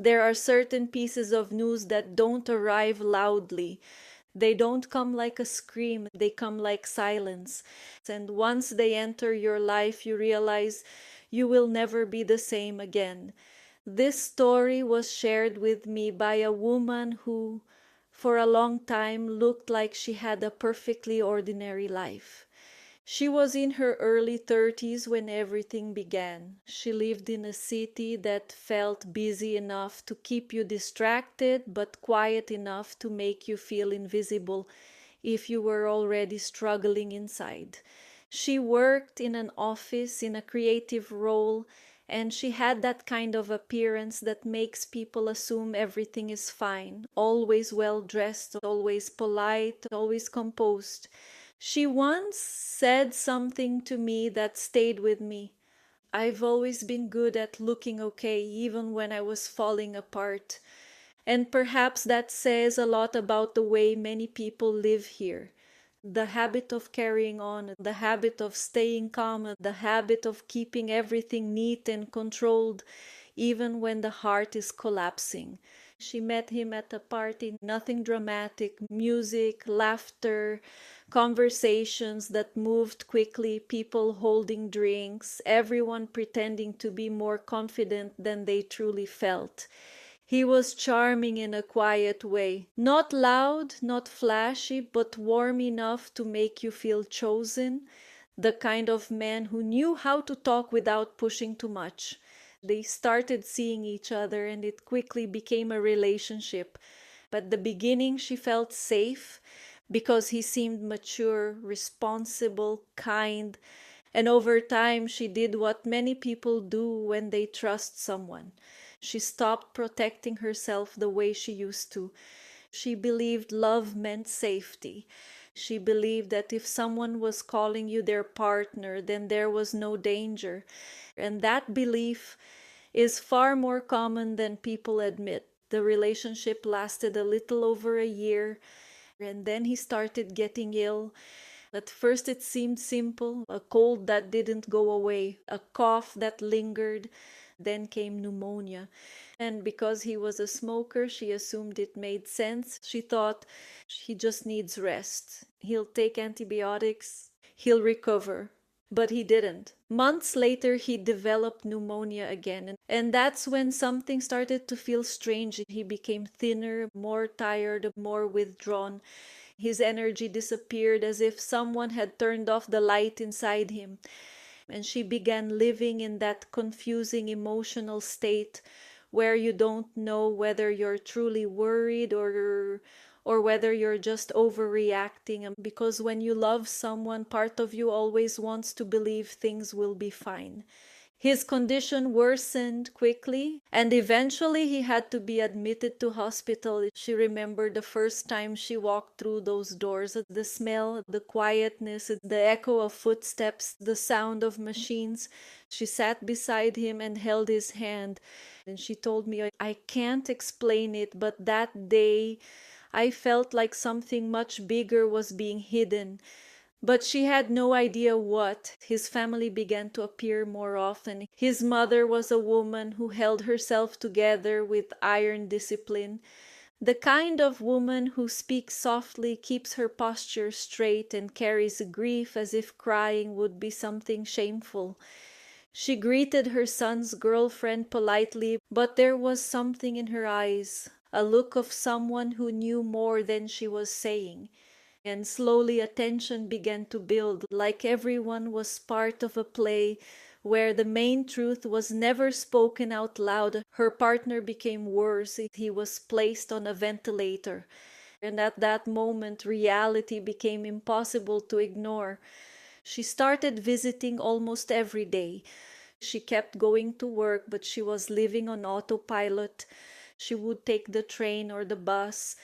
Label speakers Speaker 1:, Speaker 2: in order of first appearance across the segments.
Speaker 1: There are certain pieces of news that don't arrive loudly. They don't come like a scream, they come like silence. And once they enter your life, you realize you will never be the same again. This story was shared with me by a woman who, for a long time, looked like she had a perfectly ordinary life. She was in her early 30s when everything began. She lived in a city that felt busy enough to keep you distracted, but quiet enough to make you feel invisible if you were already struggling inside. She worked in an office in a creative role, and she had that kind of appearance that makes people assume everything is fine. Always well dressed, always polite, always composed. She once said something to me that stayed with me. I've always been good at looking okay, even when I was falling apart. And perhaps that says a lot about the way many people live here. The habit of carrying on, the habit of staying calm, the habit of keeping everything neat and controlled, even when the heart is collapsing. She met him at a party, nothing dramatic, music, laughter, conversations that moved quickly, people holding drinks, everyone pretending to be more confident than they truly felt. He was charming in a quiet way, not loud, not flashy, but warm enough to make you feel chosen, the kind of man who knew how to talk without pushing too much. They started seeing each other and it quickly became a relationship. At the beginning, she felt safe because he seemed mature, responsible, kind, and over time, she did what many people do when they trust someone. She stopped protecting herself the way she used to. She believed love meant safety. She believed that if someone was calling you their partner, then there was no danger. And that belief is far more common than people admit. The relationship lasted a little over a year, and then he started getting ill. At first, it seemed simple, a cold that didn't go away, a cough that lingered. Then came pneumonia. And because he was a smoker, she assumed it made sense. She thought he just needs rest. He'll take antibiotics, he'll recover. But he didn't. Months later, he developed pneumonia again. And that's when something started to feel strange. He became thinner, more tired, more withdrawn. His energy disappeared as if someone had turned off the light inside him. And she began living in that confusing emotional state where you don't know whether you're truly worried or whether you're just overreacting. Because when you love someone, part of you always wants to believe things will be fine. His condition worsened quickly, and eventually he had to be admitted to hospital. She remembered the first time she walked through those doors, the smell, the quietness, the echo of footsteps, the sound of machines. She sat beside him and held his hand, and she told me, I can't explain it, but that day I felt like something much bigger was being hidden. But she had no idea what. His family began to appear more often. His mother was a woman who held herself together with iron discipline, the kind of woman who speaks softly, keeps her posture straight, and carries grief as if crying would be something shameful. She greeted her son's girlfriend politely, but there was something in her eyes, a look of someone who knew more than she was saying. And slowly a tension began to build, like everyone was part of a play where the main truth was never spoken out loud. Her partner became worse. He was placed on a ventilator. And at that moment, reality became impossible to ignore. She started visiting almost every day. She kept going to work, but she was living on autopilot. She would take the train or the bus,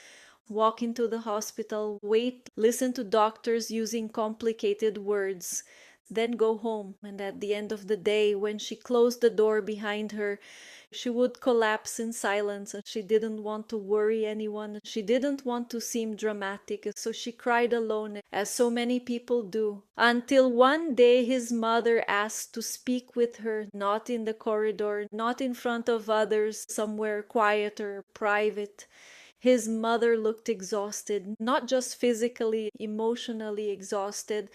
Speaker 1: walk into the hospital, wait, listen to doctors using complicated words. then go home. And at the end of the day, when she closed the door behind her, she would collapse in silence. And she didn't want to worry anyone. She didn't want to seem dramatic. So she cried alone, as so many people do. Until one day his mother asked to speak with her, not in the corridor, not in front of others, somewhere quieter, private. His mother looked exhausted, not just physically, emotionally exhausted,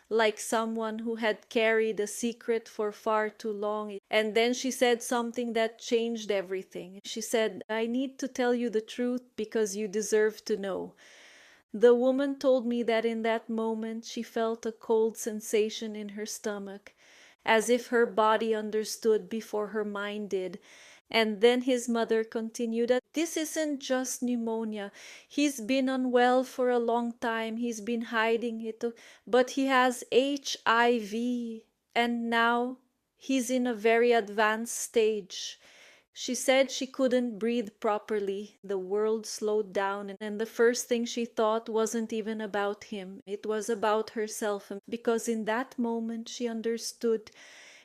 Speaker 1: like someone who had carried a secret for far too long. And then she said something that changed everything. She said, "I need to tell you the truth because you deserve to know." The woman told me that in that moment she felt a cold sensation in her stomach, as if her body understood before her mind did. And then his mother continued that this isn't just pneumonia. He's been unwell for a long time. He's been hiding it, but he has HIV, and now he's in a very advanced stage. She said she couldn't breathe properly. The world slowed down, and the first thing she thought wasn't even about him. It was about herself, because in that moment she understood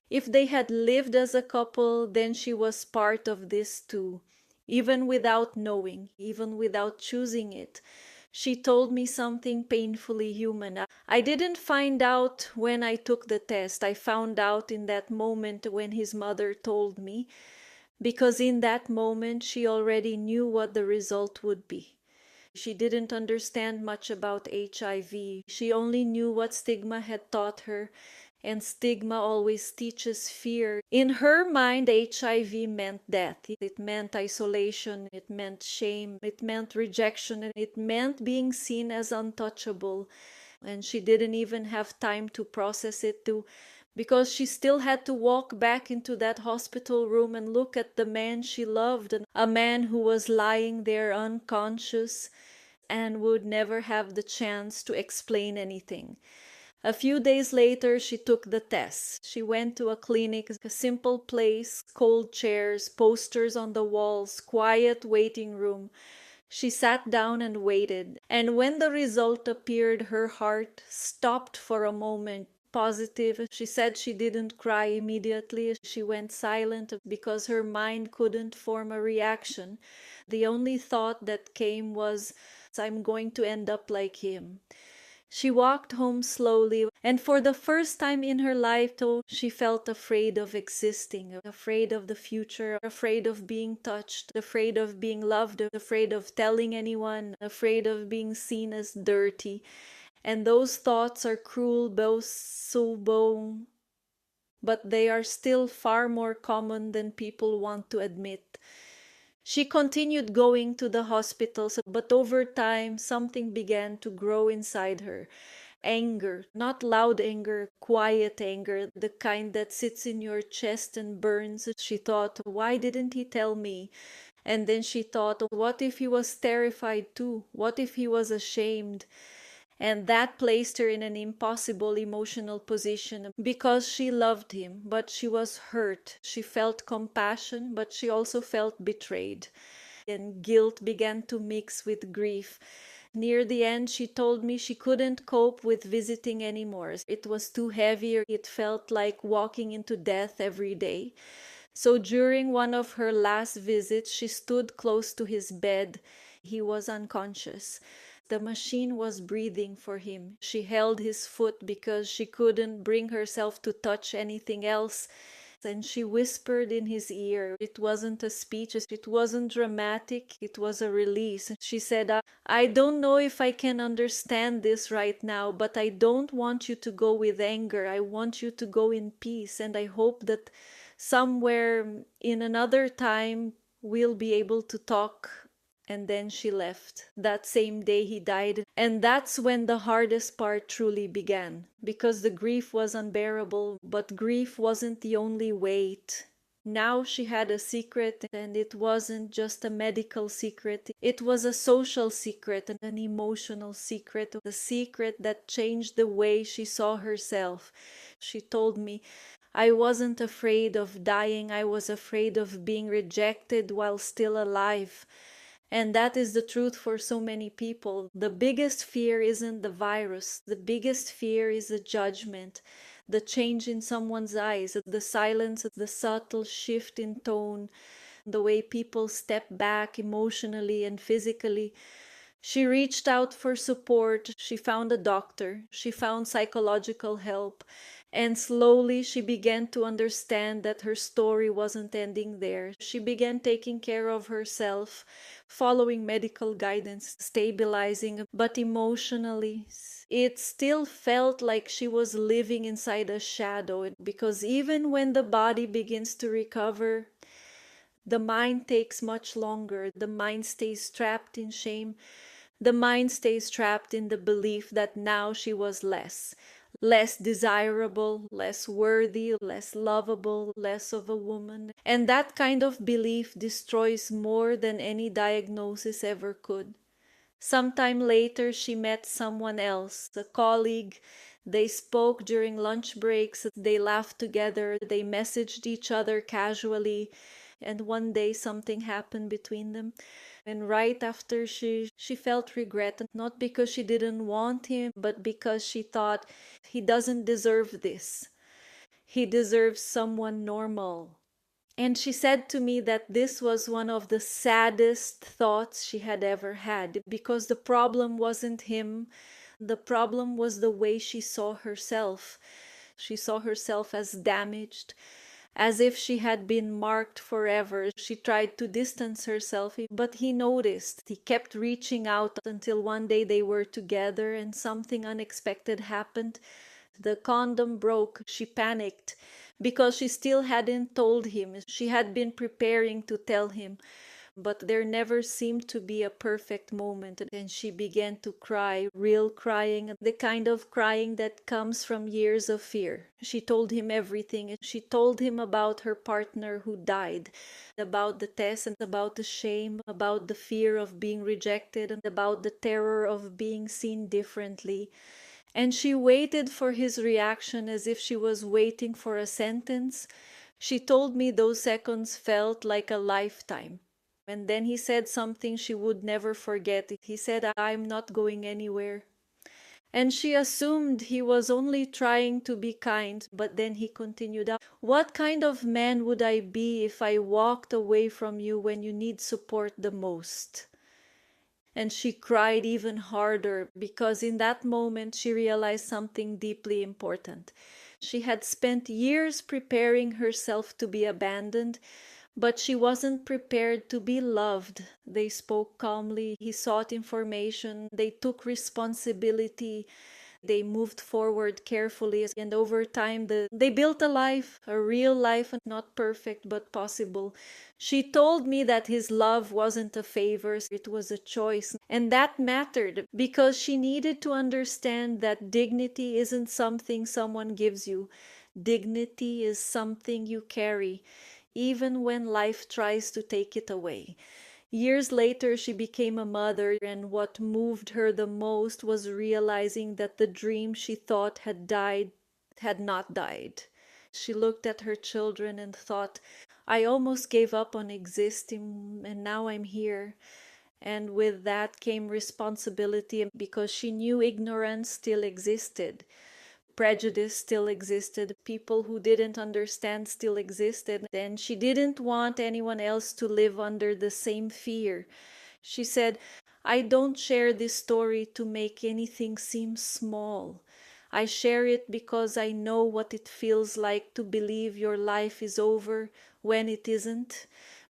Speaker 1: if they had lived as a couple, then she was part of this too, even without knowing, even without choosing it. She told me something painfully human. I didn't find out when I took the test. I found out in that moment when his mother told me, because in that moment she already knew what the result would be. She didn't understand much about HIV. She only knew what stigma had taught her, and stigma always teaches fear. In her mind, HIV meant death. It meant isolation. It meant shame. It meant rejection. And it meant being seen as untouchable. And she didn't even have time to process it too, because she still had to walk back into that hospital room and look at the man she loved, and a man who was lying there unconscious and would never have the chance to explain anything. A few days later, she took the test. She went to a clinic, a simple place, cold chairs, posters on the walls, quiet waiting room. She sat down and waited, and when the result appeared, her heart stopped for a moment. Positive. She said she didn't cry immediately. She went silent because her mind couldn't form a reaction. The only thought that came was, I'm going to end up like him. She walked home slowly, and for the first time in her life, though, she felt afraid of existing, afraid of the future, afraid of being touched, afraid of being loved, afraid of telling anyone, afraid of being seen as dirty. And those thoughts are cruel, both so bone, but they are still far more common than people want to admit. She continued going to the hospitals, but over time something began to grow inside her. Anger, not loud anger, quiet anger, the kind that sits in your chest and burns. She thought, why didn't he tell me? And then she thought, what if he was terrified too? What if he was ashamed? And that placed her in an impossible emotional position, because she loved him, but she was hurt. She felt compassion, but she also felt betrayed. And guilt began to mix with grief. Near the end, she told me she couldn't cope with visiting anymore. It was too heavy. It felt like walking into death every day. So during one of her last visits, she stood close to his bed. He was unconscious. The machine was breathing for him. She held his foot because she couldn't bring herself to touch anything else. And she whispered in his ear. It wasn't a speech, it wasn't dramatic, it was a release. She said, I don't know if I can understand this right now, but I don't want you to go with anger. I want you to go in peace. And I hope that somewhere in another time we'll be able to talk. And then she left. That same day he died. And that's when the hardest part truly began, because the grief was unbearable, but grief wasn't the only weight. Now she had a secret, and it wasn't just a medical secret. It was a social secret, an emotional secret, a secret that changed the way she saw herself. She told me, I wasn't afraid of dying. I was afraid of being rejected while still alive. And that is the truth for so many people. The biggest fear isn't the virus. The biggest fear is the judgment. the change in someone's eyes, the silence, the subtle shift in tone, the way people step back emotionally and physically. She reached out for support. She found a doctor. She found psychological help. And slowly she began to understand that her story wasn't ending there. She began taking care of herself, following medical guidance, stabilizing, but emotionally, it still felt like she was living inside a shadow, because even when the body begins to recover, the mind takes much longer. The mind stays trapped in shame. The mind stays trapped in the belief that now she was less desirable, less worthy, less lovable, less of a woman. And that kind of belief destroys more than any diagnosis ever could. Sometime later, she met someone else, a colleague. They spoke during lunch breaks, they laughed together, they messaged each other casually, and one day something happened between them. And right after she felt regret, not because she didn't want him, but because she thought he doesn't deserve this. He deserves someone normal. And she said to me that this was one of the saddest thoughts she had ever had, because the problem wasn't him. The problem was the way she saw herself. She saw herself as damaged, as if she had been marked forever. She tried to distance herself, but he noticed. He kept reaching out until one day they were together and something unexpected happened. The condom broke. She panicked because she still hadn't told him. She had been preparing to tell him, but there never seemed to be a perfect moment, and she began to cry, real crying, the kind of crying that comes from years of fear. She told him everything. She told him about her partner who died, about the test, and about the shame, about the fear of being rejected, and about the terror of being seen differently. And she waited for his reaction as if she was waiting for a sentence. She told me those seconds felt like a lifetime. And then he said something she would never forget. He said, "I'm not going anywhere." And she assumed he was only trying to be kind, but then he continued, "What kind of man would I be if I walked away from you when you need support the most?" And she cried even harder, because in that moment she realized something deeply important. She had spent years preparing herself to be abandoned, but she wasn't prepared to be loved. They spoke calmly. He sought information. They took responsibility. They moved forward carefully, and over time they built a life, a real life, not perfect but possible. She told me that his love wasn't a favor, it was a choice. And that mattered, because she needed to understand that dignity isn't something someone gives you. Dignity is something you carry, even when life tries to take it away. Years later, she became a mother, and what moved her the most was realizing that the dream she thought had died had not died. She looked at her children and thought, "I almost gave up on existing, and now I'm here." And with that came responsibility, because she knew ignorance still existed. Prejudice still existed, people who didn't understand still existed, and she didn't want anyone else to live under the same fear. She said, "I don't share this story to make anything seem small. I share it because I know what it feels like to believe your life is over when it isn't."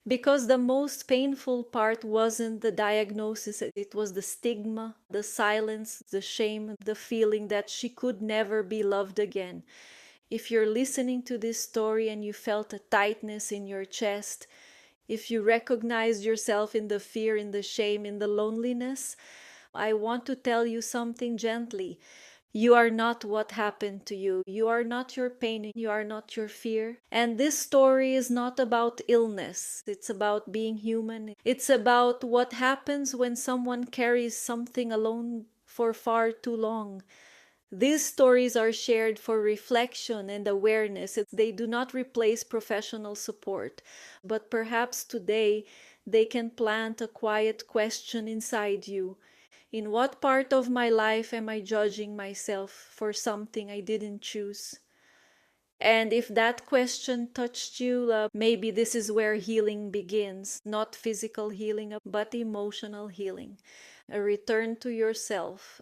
Speaker 1: Because the most painful part wasn't the diagnosis, it was the stigma, the silence, the shame, the feeling that she could never be loved again. If you're listening to this story and you felt a tightness in your chest, if you recognized yourself in the fear, in the shame, in the loneliness, I want to tell you something gently. You are not what happened to you. You are not your pain. You are not your fear. And this story is not about illness. It's about being human. It's about what happens when someone carries something alone for far too long. These stories are shared for reflection and awareness. They do not replace professional support, but perhaps today they can plant a quiet question inside you. In what part of my life am I judging myself for something I didn't choose? And if that question touched you, maybe this is where healing begins. Not physical healing, but emotional healing. A return to yourself,